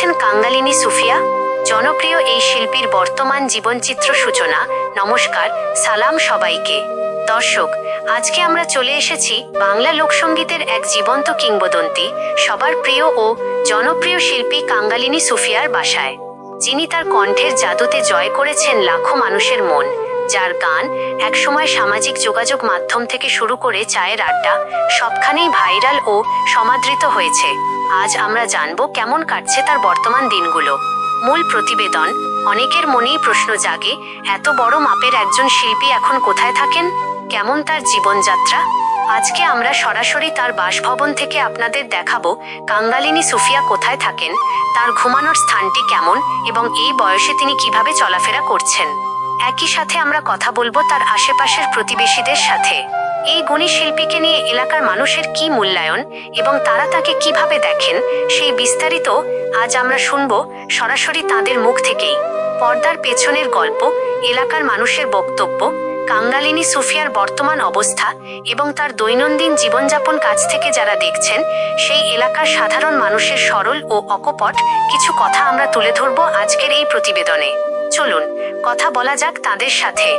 দেখছেন কাঙ্গালিনী সুফিয়া, জনপ্রিয় এই শিল্পীর বর্তমান জীবনচিত্র সূচনা। নমস্কার, সালাম সবাইকে। দর্শক, আজকে আমরা চলে এসেছি বাংলা লোকসঙ্গীতের এক জীবন্ত কিংবদন্তি, সবার প্রিয় ও জনপ্রিয় শিল্পী কাঙ্গালিনী সুফিয়ার বাসায়, যিনি তার কণ্ঠের জাদুতে জয় করেছেন লাখো মানুষের মন, যার গান একসময় সামাজিক যোগাযোগ মাধ্যম থেকে শুরু করে চায়ের আড্ডা সবখানেই ভাইরাল ও সমাদৃত হয়েছে। আজ আমরা জানব কেমন কাটছে তার বর্তমান দিনগুলো। মূল প্রতিবেদন। অনেকের মনেই প্রশ্ন জাগে, এত বড় মাপের একজন শিল্পী এখন কোথায় থাকেন, কেমন তার জীবনযাত্রা। আজকে আমরা সরাসরি তার বাসভবন থেকে আপনাদের দেখাবো কাঙ্গালিনী সুফিয়া কোথায় থাকেন, তার ঘুমানোর স্থানটি কেমন এবং এই বয়সে তিনি কিভাবে চলাফেরা করছেন। একই সাথে আমরা কথা বলবো তার আশেপাশের প্রতিবেশীদের সাথে। এই গুণী শিল্পীকে নিয়ে এলাকার মানুষের কি মূল্যায়ন এবং তারা তাকে কিভাবে দেখেন, সেই বিস্তারিত আজ আমরা শুনবো সরাসরি তাঁদের মুখ থেকেই। পর্দার পেছনের গল্প, এলাকার মানুষের বক্তব্য, কাঙ্গালিনী সুফিয়ার বর্তমান অবস্থা এবং তার দৈনন্দিন জীবনযাপন কাছ থেকে যারা দেখছেন, সেই এলাকার সাধারণ মানুষের সরল ও অকপট কিছু কথা আমরা তুলে ধরব আজকের এই প্রতিবেদনে। চলুন কথা বলা যাক তাদের সাথে।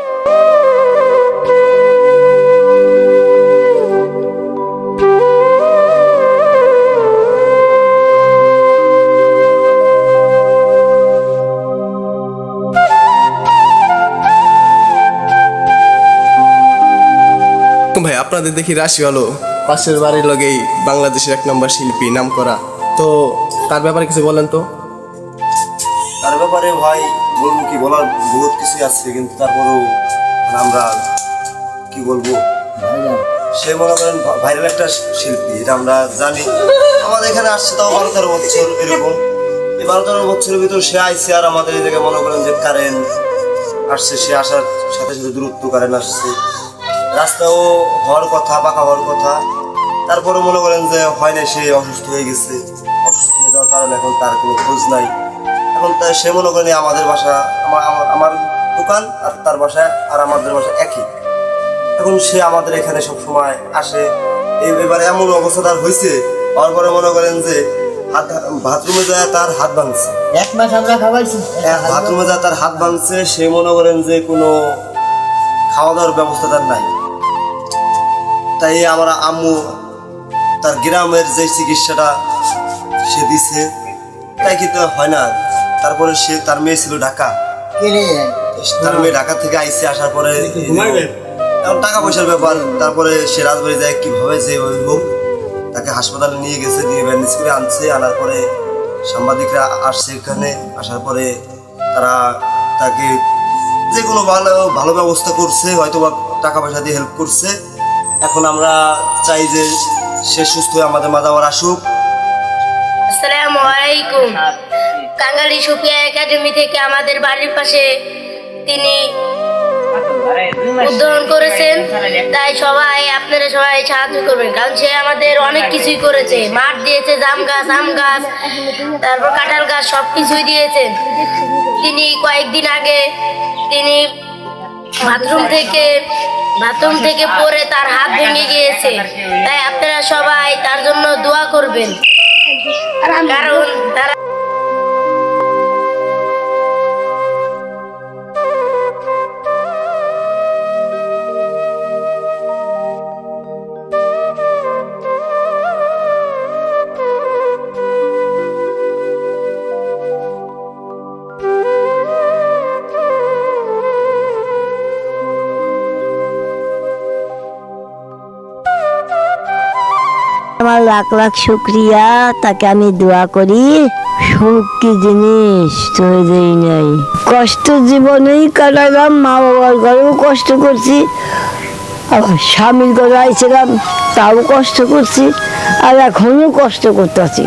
ভাই, আপনাদের দেখি রাশি ভালো, পাশের বাড়ির লগেই বাংলাদেশের 1 নম্বর শিল্পী নাম করা, তো তার ব্যাপারে কিছু বলেন তো। তার ব্যাপারে ভাই বলবো কি, বলার বহুত কিছু আছে, কিন্তু তারপরেও আমরা কি বলবো, সে মনে করেন ভাইরাল একটা শিল্পী, এটা আমরা জানি। আমাদের এখানে আসছে তাও 12-13 বছর এরকম। এই 12-13 বছরের ভিতর সে আইসে, আর আমাদের এই জায়গায় মনে করেন যে কারেন্ট আসছে, সে আসার সাথে সাথে দূরত্ব কারেন্ট আসছে, রাস্তাও হওয়ার কথা, পাকা হওয়ার কথা, তারপরে মনে করেন যে হয় না, সে অসুস্থ হয়ে গেছে। অসুস্থ হয়ে যাওয়ার কারণে এখন তার কোনো খোঁজ নাই। এখন তাই সে মনে করেন আমাদের বাসা, আমার দোকান আর তার বাসা আর আমাদের বাসা একই। এখন সে আমাদের এখানে সব সময় আসে। এবারে এমন অবস্থা তার হয়েছে, হওয়ার পরে মনে করেন যে বাথরুমে যায় তার হাত ভাঙছে, 1 মাস আমরা খাওয়াইছি, বাথরুমে যায় তার হাত ভাঙছে। সে মনে করেন যে কোনো খাওয়া দাওয়ার ব্যবস্থা তার নাই। তাই আমার আম্মু তার গ্রামের যে চিকিৎসাটা সে দিছে, তাই কিন্তু হয় না। তারপরে সে, তার মেয়ে ছিল ঢাকা, তার মেয়ে ঢাকা থেকে আইসে, আসার পরে এখন টাকা পয়সার ব্যাপার। তারপরে সে রাজবাড়ি যায়, কিভাবে যে হোক তাকে হাসপাতালে নিয়ে গেছে, নিয়ে ব্যান্ডেজ করে আনছে। আনার পরে সাংবাদিকরা আসছে এখানে, আসার পরে তারা তাকে যে কোনো ভালো ব্যবস্থা করছে, হয়তো বা টাকা পয়সা দিয়ে হেল্প করছে। এখন আমরা চাই যে সে সুস্থ হয়ে আমাদের মাঝে আবার আসুক। আসসালামু আলাইকুম। কাঙ্গালি সুফিয়া একাডেমি থেকে আমাদের বাড়ির পাশে তিনি উদ্বোধন করেছেন, তাই আপনারা সবাই সাহায্য করবেন, কারণ সে আমাদের অনেক কিছুই করেছে। মাঠ দিয়েছে, জাম গাছ, আম গাছ, তারপর কাঁঠাল গাছ, সব কিছুই দিয়েছেন। তিনি কয়েকদিন আগে তিনি বাথরুম থেকে পড়ে তার হাত ভেঙে গিয়েছে, তাই আপনারা সবাই তার জন্য দোয়া করবেন, কারণ তারা আমার লাখ লাখ শুক্রিয়া, তাকে আমি দোয়া করি। সুখ কি জিনিস তো দেই নাই, কষ্ট জীবনেই কাটালাম, মা বাবার ঘরেও কষ্ট করছি, আবার স্বামীর ঘরে আইছিলাম, তাও কষ্ট করছি, আর এখনো কষ্ট করতেছি।